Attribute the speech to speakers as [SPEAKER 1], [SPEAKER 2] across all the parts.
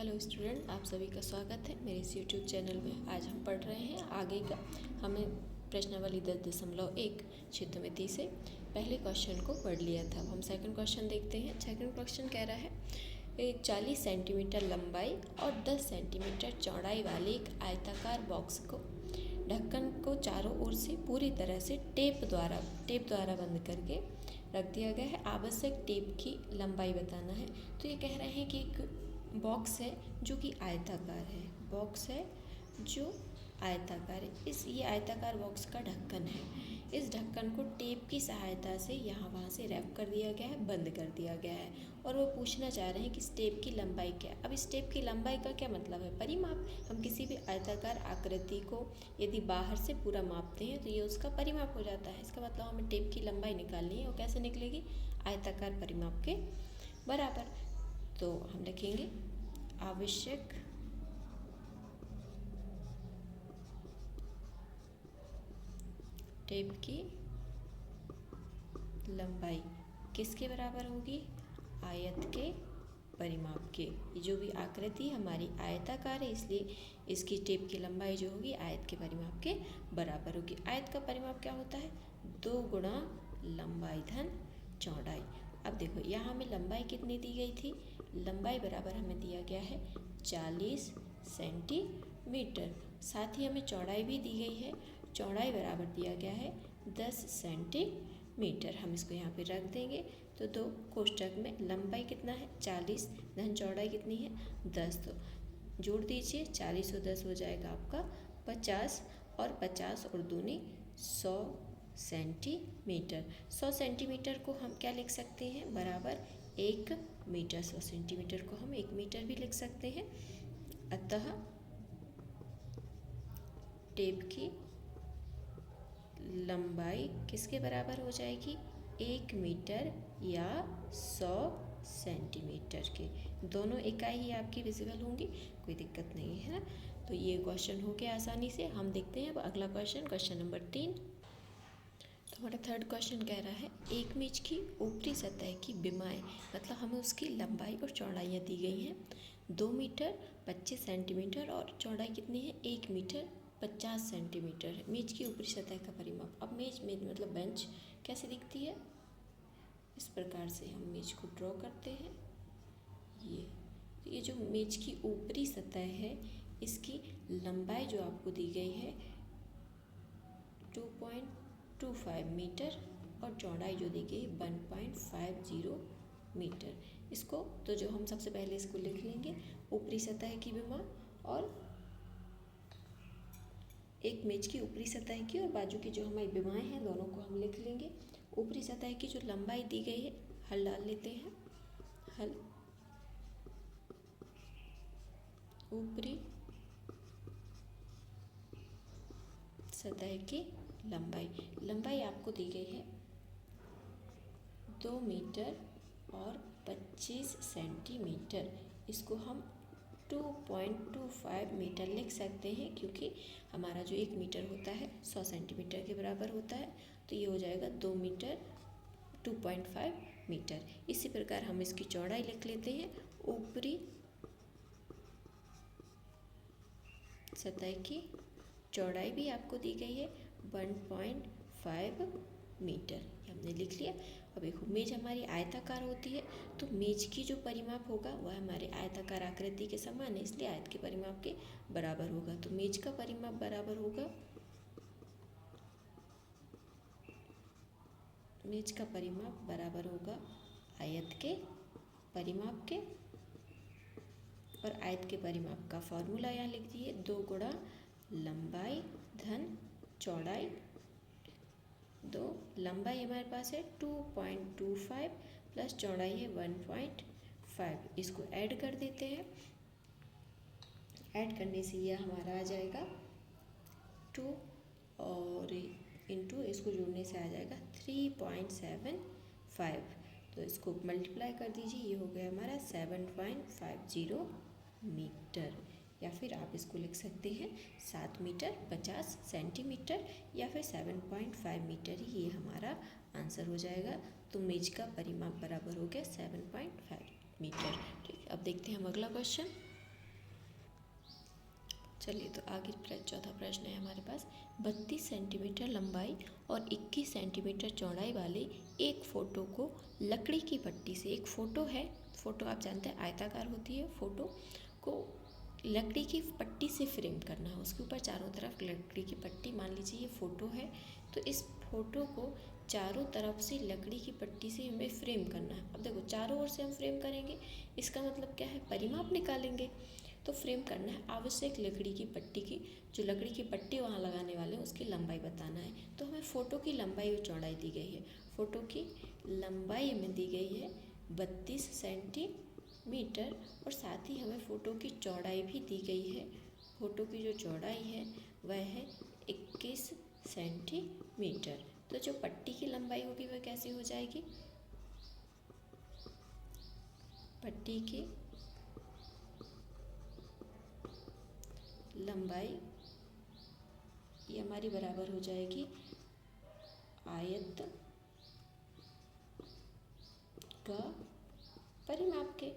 [SPEAKER 1] Hello student, आप सभी का स्वागत है मेरे इस यूट्यूब चैनल में। आज हम पढ़ रहे हैं आगे का। हमें प्रश्नावली 10.1 क्षेत्रमिति से पहले क्वेश्चन को पढ़ लिया था। अब हम सेकंड क्वेश्चन देखते हैं। सेकंड क्वेश्चन कह रहा है 40 सेंटीमीटर लंबाई और 10 सेंटीमीटर चौड़ाई वाले एक आयताकार बॉक्स को ढक्कन को चारों ओर से पूरी तरह से टेप द्वारा बंद करके रख दिया गया है। आवश्यक टेप की लंबाई बताना है। तो ये कह रहे हैं कि एक बॉक्स है जो कि आयताकार है, बॉक्स है जो आयताकार है। ये आयताकार बॉक्स का ढक्कन है। इस ढक्कन को टेप की सहायता से यहाँ वहाँ से रैप कर दिया गया है, बंद कर दिया गया है। और वो पूछना चाह रहे हैं कि इस टेप की लंबाई क्या है। अब इस टेप की लंबाई का क्या मतलब है? परिमाप। हम किसी भी आयताकार आकृति को यदि बाहर से पूरा मापते हैं तो ये उसका परिमाप हो जाता है। इसका मतलब हमें टेप की लंबाई निकालनी है। और कैसे निकलेगी? आयताकार परिमाप के बराबर। तो हम लिखेंगे आवश्यक टेप की लंबाई किसके बराबर होगी? आयत के परिमाप के। ये जो भी आकृति हमारी आयताकार है, इसलिए इसकी टेप की लंबाई जो होगी आयत के परिमाप के बराबर होगी। आयत का परिमाप क्या होता है? 2 गुणा लंबाई धन चौड़ाई। अब देखो यहाँ हमें लंबाई कितनी दी गई थी? लंबाई बराबर हमें दिया गया है 40 सेंटीमीटर। साथ ही हमें चौड़ाई भी दी गई है। चौड़ाई बराबर दिया गया है 10 सेंटीमीटर। हम इसको यहाँ पे रख देंगे तो 2 कोष्टक में लंबाई कितना है? 40 धन चौड़ाई कितनी है? 10। तो जोड़ दीजिए, 40 और 10 हो जाएगा आपका 50 और 50 और दूनी 100 सेंटीमीटर। 100 सेंटीमीटर को हम क्या लिख सकते हैं? बराबर 1 मीटर। 100 सेंटीमीटर को हम 1 मीटर भी लिख सकते हैं। अतः टेप की लंबाई किसके बराबर हो जाएगी? 1 मीटर या 100 सेंटीमीटर के। दोनों इकाई ही आपकी विजिबल होंगी, कोई दिक्कत नहीं है ना। तो ये क्वेश्चन हो गया आसानी से। हम देखते हैं अब अगला क्वेश्चन, क्वेश्चन नंबर 3। तो हमारा थर्ड क्वेश्चन कह रहा है एक मेज की ऊपरी सतह की विमाएँ, मतलब हमें उसकी लंबाई और चौड़ाइयाँ दी गई हैं। 2 मीटर 25 सेंटीमीटर और चौड़ाई कितनी है? 1 मीटर 50 सेंटीमीटर है। मेज की ऊपरी सतह का परिमाप। अब मेज मतलब बेंच कैसे दिखती है? इस प्रकार से हम मेज को ड्रॉ करते हैं। ये जो मेज की ऊपरी सतह है, इसकी लंबाई जो आपको दी गई है 2.25 मीटर और चौड़ाई जो दी गई 1.50 मीटर। इसको तो जो हम सबसे पहले इसको लिख लेंगे, ऊपरी सतह की विमा और एक मेज की ऊपरी सतह की और बाजू की जो हमारी विमाएँ हैं, दोनों को हम लिख लेंगे। ऊपरी सतह की जो लंबाई दी गई है, हल डाल लेते हैं। हल ऊपरी सतह की लंबाई आपको दी गई है 2 मीटर और 25 सेंटीमीटर। इसको हम 2.25 मीटर लिख सकते हैं, क्योंकि हमारा जो 1 मीटर होता है 100 सेंटीमीटर के बराबर होता है। तो ये हो जाएगा 2 मीटर 2.5 मीटर। इसी प्रकार हम इसकी चौड़ाई लिख लेते हैं। ऊपरी सतह की चौड़ाई भी आपको दी गई है 1.5 मीटर, हमने लिख लिया। अब देखो मेज हमारी आयताकार होती है, तो मेज की जो परिमाप होगा वह हमारे आयताकार आकृति के समान है, इसलिए आयत के परिमाप के बराबर होगा। तो मेज का परिमाप बराबर होगा, मेज का परिमाप बराबर होगा आयत के परिमाप के। और आयत के परिमाप का फॉर्मूला यहाँ लिख दिए, 2 गुणा लंबाई धन चौड़ाई। 2 लंबाई हमारे पास है 2.25 प्लस चौड़ाई है 1.5। इसको ऐड कर देते हैं। ऐड करने से यह हमारा आ जाएगा 2 और इंटू इसको जोड़ने से आ जाएगा 3.75। तो इसको मल्टीप्लाई कर दीजिए, ये हो गया हमारा 7.50 मीटर। या फिर आप इसको लिख सकते हैं 7 मीटर 50 सेंटीमीटर या फिर 7.5 मीटर ही ये हमारा आंसर हो जाएगा। तो मेज का परिमाप बराबर हो गया 7.5 मीटर। ठीक है, अब देखते हैं हम अगला क्वेश्चन। चलिए तो आगे चौथा प्रश्न है हमारे पास। 32 सेंटीमीटर लंबाई और 21 सेंटीमीटर चौड़ाई वाले एक फ़ोटो को लकड़ी की पट्टी से, एक फ़ोटो है, फ़ोटो आप जानते हैं आयताकार होती है, फ़ोटो को लकड़ी की पट्टी से फ्रेम करना है। उसके ऊपर चारों तरफ लकड़ी की पट्टी, मान लीजिए ये फ़ोटो है, तो इस फ़ोटो को चारों तरफ से लकड़ी की पट्टी से हमें फ्रेम करना है। अब देखो चारों ओर से हम फ्रेम करेंगे, इसका मतलब क्या है, परिमाप निकालेंगे। तो फ्रेम करना है, आवश्यक लकड़ी की पट्टी की, जो लकड़ी की पट्टी वहाँ लगाने वाले हैं उसकी लंबाई बताना है। तो हमें फ़ोटो की लंबाई और चौड़ाई दी गई है। फ़ोटो की लंबाई हमें दी गई है 32 सेंटीमीटर और साथ ही हमें फ़ोटो की चौड़ाई भी दी गई है। फ़ोटो की जो चौड़ाई है वह है 21 सेंटीमीटर। तो जो पट्टी की लंबाई होगी वह कैसे हो जाएगी, पट्टी की लंबाई ये हमारी बराबर हो जाएगी आयत का परिमाप के।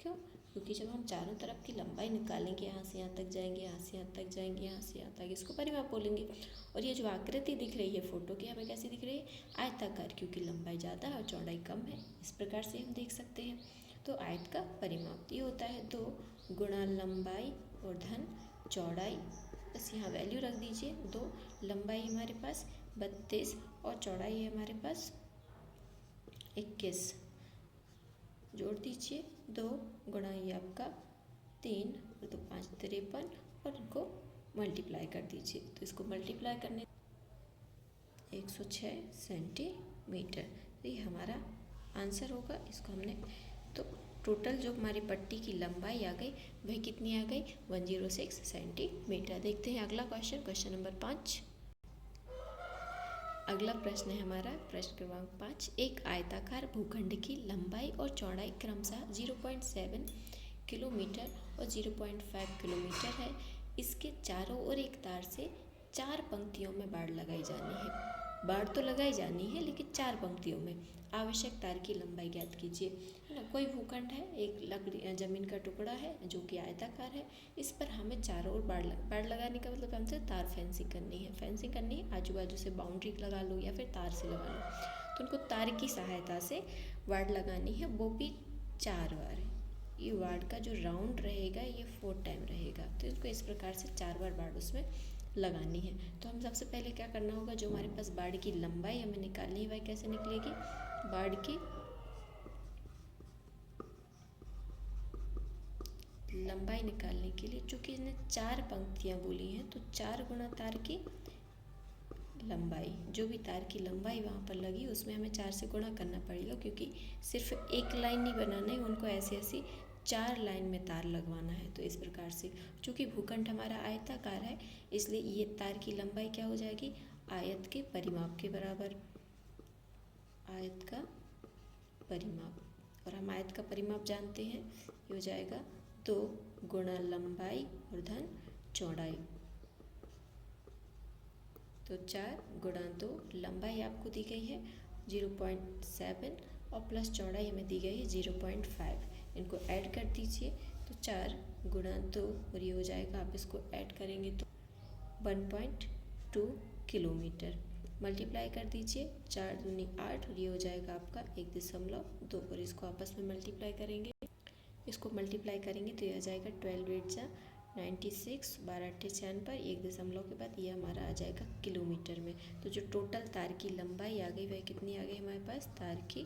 [SPEAKER 1] क्यों, क्योंकि जब हम चारों तरफ की लंबाई निकालेंगे, यहाँ से यहाँ तक जाएंगे, यहाँ से यहाँ तक जाएंगे, यहाँ से यहाँ तक, इसको परिमाप बोलेंगे। और ये जो आकृति दिख रही है फ़ोटो की, हमें कैसी दिख रही है, आयताकार, क्योंकि लंबाई ज़्यादा है और चौड़ाई कम है। इस प्रकार से हम देख सकते हैं। तो आयत का परिमाप ये होता है 2 गुणा लंबाई और धन चौड़ाई। बस यहाँ वैल्यू रख दीजिए। 2 लंबाई हमारे पास 32 और चौड़ाई है हमारे पास 21, जोड़ दीजिए। 2 गुणा ये आपका 3 और 2 5 53 और इनको मल्टीप्लाई कर दीजिए। तो इसको मल्टीप्लाई करने 106 सेंटीमीटर, तो ये हमारा आंसर होगा। इसको हमने तो टोटल जो हमारी पट्टी की लंबाई आ गई वह कितनी आ गई, 106 सेंटीमीटर। देखते हैं अगला क्वेश्चन, क्वेश्चन नंबर 5। अगला प्रश्न है हमारा प्रश्न क्रमांक 5। एक आयताकार भूखंड की लंबाई और चौड़ाई क्रमशः 0.7 किलोमीटर और 0.5 किलोमीटर है। इसके चारों ओर एक तार से 4 पंक्तियों में बाड़ लगाई जानी है। बाड़ तो लगाई जानी है लेकिन 4 पंक्तियों में। आवश्यक तार की लंबाई ज्ञात कीजिए। है ना, कोई भूखंड है, एक लकड़ी ज़मीन का टुकड़ा है जो कि आयताकार है, इस पर हमें चारों ओर बाड़ लगाने का मतलब हमसे तार फेंसिंग करनी है। फेंसिंग करनी है, आजू बाजू से बाउंड्री लगा लो या फिर तार से लगा लो। तो उनको तार की सहायता से बाड़ लगानी है, वो भी 4 बार। ये वार्ड का जो राउंड रहेगा ये 4 टाइम रहेगा। तो इसको इस प्रकार से 4 बार बाड़ उसमें लगानी है। तो हम सबसे पहले क्या करना होगा, जो हमारे पास बाड़ की लंबाई हमें निकालनी है वह कैसे निकलेगी, बाड़ की लंबाई निकालने के लिए, चूँकि इसने 4 पंक्तियाँ बोली हैं, तो 4 गुणा तार की लंबाई, जो भी तार की लंबाई वहाँ पर लगी उसमें हमें 4 से गुणा करना पड़ेगा, क्योंकि सिर्फ एक लाइन नहीं बनाना है, उनको ऐसे ऐसी 4 लाइन में तार लगवाना है। तो इस प्रकार से, चूँकि भूखंड हमारा आयताकार है, इसलिए ये तार की लंबाई क्या हो जाएगी, आयत के परिमाप के बराबर, आयत का परिमाप। और हम आयत का परिमाप जानते हैं, ये हो जाएगा 2 गुणा लंबाई और धन चौड़ाई। तो 4 गुणा 2, लंबाई आपको दी गई है 0.7 और प्लस चौड़ाई हमें दी गई है 0.5। इनको ऐड कर दीजिए, तो 4 गुणा 2 और ये हो जाएगा, आप इसको ऐड करेंगे तो 1.2 किलोमीटर। मल्टीप्लाई कर दीजिए, 4 दूनी 8 और ये हो जाएगा आपका 1.2 और इसको आपस में मल्टीप्लाई करेंगे। इसको मल्टीप्लाई करेंगे तो ये आ जाएगा 12 8 जा 96, 12 8 96, 1 के बाद ये हमारा आ जाएगा किलोमीटर में। तो जो टोटल तार की लंबाई आ गई वह कितनी आ गई हमारे पास, तार की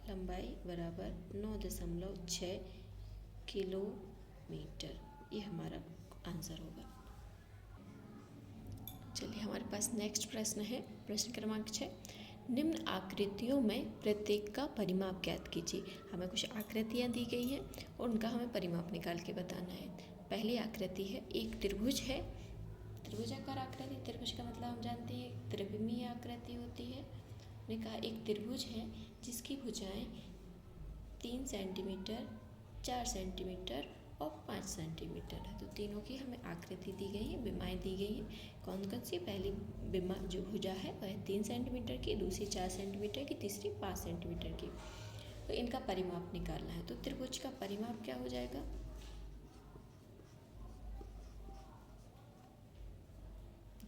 [SPEAKER 1] लंबाई बराबर 9.6 किलोमीटर। ये हमारा आंसर होगा। चलिए हमारे पास नेक्स्ट प्रश्न है, प्रश्न क्रमांक 6। निम्न आकृतियों में प्रत्येक का परिमाप ज्ञात कीजिए। हमें कुछ आकृतियाँ दी गई हैं और उनका हमें परिमाप निकाल के बताना है। पहली आकृति है, एक त्रिभुज है, त्रिभुजाकार आकृति। त्रिभुज का मतलब हम जानते हैं त्रिविमीय आकृति होती है। ने कहा एक त्रिभुज है जिसकी भुजाएं 3 सेंटीमीटर, 4 सेंटीमीटर और 5 सेंटीमीटर है। तो तीनों की हमें आकृति दी गई है, विमाएँ दी गई हैं। कौन कौन सी, पहली विमा जो भुजा है वह 3 सेंटीमीटर की, दूसरी 4 सेंटीमीटर की, तीसरी 5 सेंटीमीटर की। तो इनका परिमाप निकालना है। तो त्रिभुज का परिमाप क्या हो जाएगा,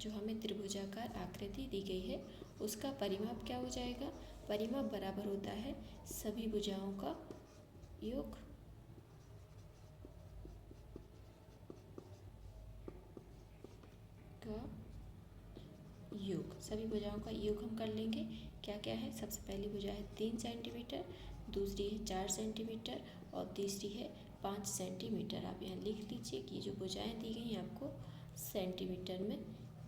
[SPEAKER 1] जो हमें त्रिभुजाकार आकृति दी गई है उसका परिमाप क्या हो जाएगा? परिमाप बराबर होता है सभी भुजाओं का योग। सभी भुजाओं का योग हम कर लेंगे। क्या क्या है? सबसे पहली भुजा है 3 सेंटीमीटर, दूसरी है 4 सेंटीमीटर और तीसरी है 5 सेंटीमीटर। आप यहाँ लिख लीजिए कि जो भुजाएं दी गई हैं आपको सेंटीमीटर में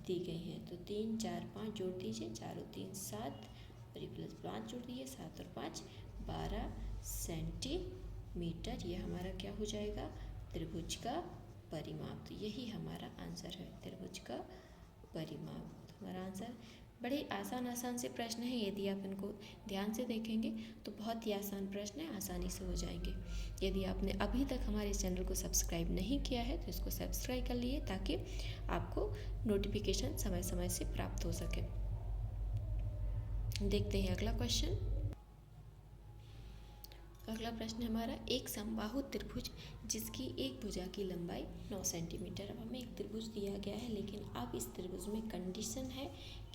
[SPEAKER 1] दी गई हैं। तो 3 4 5 जोड़ दीजिए, 4 और 3 7 और ये प्लस 5 जोड़ दीजिए, 7 और 5 12 सेंटीमीटर। ये हमारा क्या हो जाएगा? त्रिभुज का परिमाप। तो यही हमारा आंसर है, त्रिभुज का परिमाप। हमारा आंसर बड़े आसान से प्रश्न हैं। यदि आप इनको ध्यान से देखेंगे तो बहुत ही आसान प्रश्न है, आसानी से हो जाएंगे। यदि आपने अभी तक हमारे चैनल को सब्सक्राइब नहीं किया है तो इसको सब्सक्राइब कर लिए ताकि आपको नोटिफिकेशन समय समय से प्राप्त हो सके। देखते हैं अगला क्वेश्चन। अगला प्रश्न हमारा, एक समबाहु त्रिभुज जिसकी एक भुजा की लंबाई 9 सेंटीमीटर। अब हमें एक त्रिभुज दिया गया है, लेकिन अब इस त्रिभुज में कंडीशन है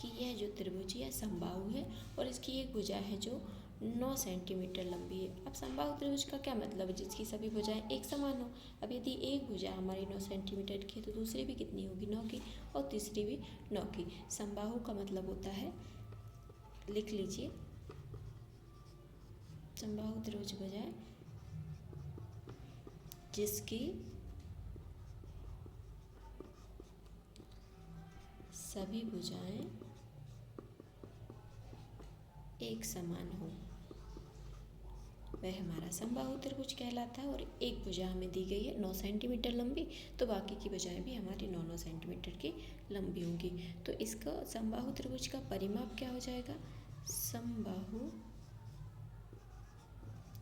[SPEAKER 1] कि यह जो त्रिभुज है समबाहु है और इसकी एक भुजा है जो 9 सेंटीमीटर लंबी है। अब समबाहु त्रिभुज का क्या मतलब है? जिसकी सभी भुजाएं एक समान हो। अब यदि एक भुजा हमारी 9 सेंटीमीटर की है तो दूसरी भी कितनी होगी? 9 की, और तीसरी भी 9 की। समबाहु का मतलब होता है, लिख लीजिए, समबाहु त्रिभुज भुजाएं जिसकी सभी भुजाएं एक समान हो, वह हमारा समबाहु त्रिभुज कहलाता है। और एक भुजा हमें दी गई है 9 सेंटीमीटर लंबी, तो बाकी की भुजाएं भी हमारी 9 सेंटीमीटर की लंबी होंगी। तो इसका समबाहु त्रिभुज का परिमाप क्या हो जाएगा? समबाहु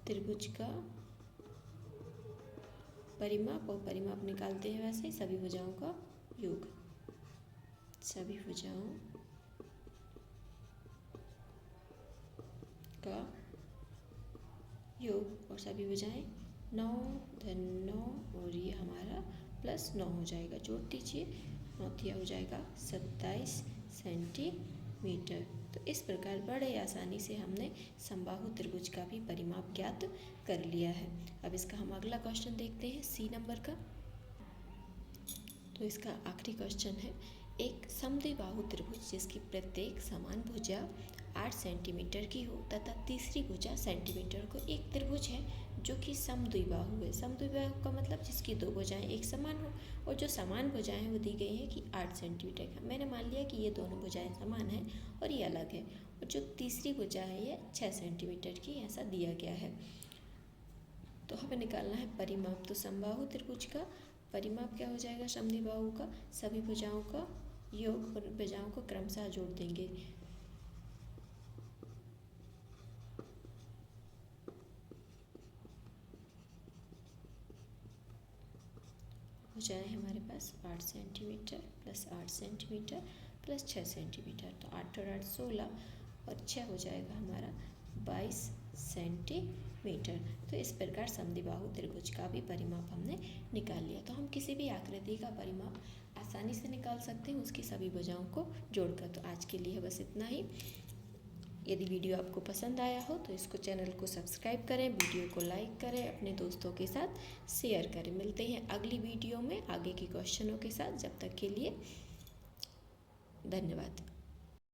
[SPEAKER 1] त्रिभुज का परिमाप, और परिमाप निकालते हैं वैसे सभी भुजाओं का योग। सभी भुजाओं का योग, और सभी भुजाएं 9 धन 9 और ये हमारा प्लस 9 हो जाएगा। जोड़ दीजिए, 9 हो जाएगा 27 सेंटीमीटर। तो इस प्रकार बड़े आसानी से हमने समबाहु त्रिभुज का भी परिमाप ज्ञात कर लिया है। अब इसका हम अगला क्वेश्चन देखते हैं, सी नंबर का। तो इसका आखिरी क्वेश्चन है, एक समद्विबाहु त्रिभुज जिसकी प्रत्येक समान भुजा 8 सेंटीमीटर की हो तथा तीसरी भुजा सेंटीमीटर को। एक त्रिभुज है जो कि समद्विबाहु है। समद्विबाहु का मतलब जिसकी दो भुजाएं एक समान हो, और जो समान भुजाएं हैं वो दी गई हैं कि 8 सेंटीमीटर का। मैंने मान लिया कि ये दोनों भुजाएं समान हैं और ये अलग है, और जो तीसरी भुजा है ये 6 सेंटीमीटर की, ऐसा दिया गया है। तो हमें निकालना है परिमाप। तो समबाहु त्रिभुज का परिमाप क्या हो जाएगा? समद्विबाहु का सभी भुजाओं का योग, और भुजाओं को क्रमशः जोड़ देंगे। भुजाएं हमारे पास 8 centimetre plus 8 centimetre plus 6 centimetre, तो 8 और 8 16 और 6 हो जाएगा हमारा 22 सेंटीमीटर। तो इस प्रकार समद्विबाहु त्रिभुज का भी परिमाप हमने निकाल लिया। तो हम किसी भी आकृति का परिमाप आसानी से निकाल सकते हैं उसकी सभी भुजाओं को जोड़कर। तो आज के लिए बस इतना ही। यदि वीडियो आपको पसंद आया हो तो इसको चैनल को सब्सक्राइब करें, वीडियो को लाइक करें, अपने दोस्तों के साथ शेयर करें। मिलते हैं अगली वीडियो में आगे के क्वेश्चनों के साथ। जब तक के लिए धन्यवाद।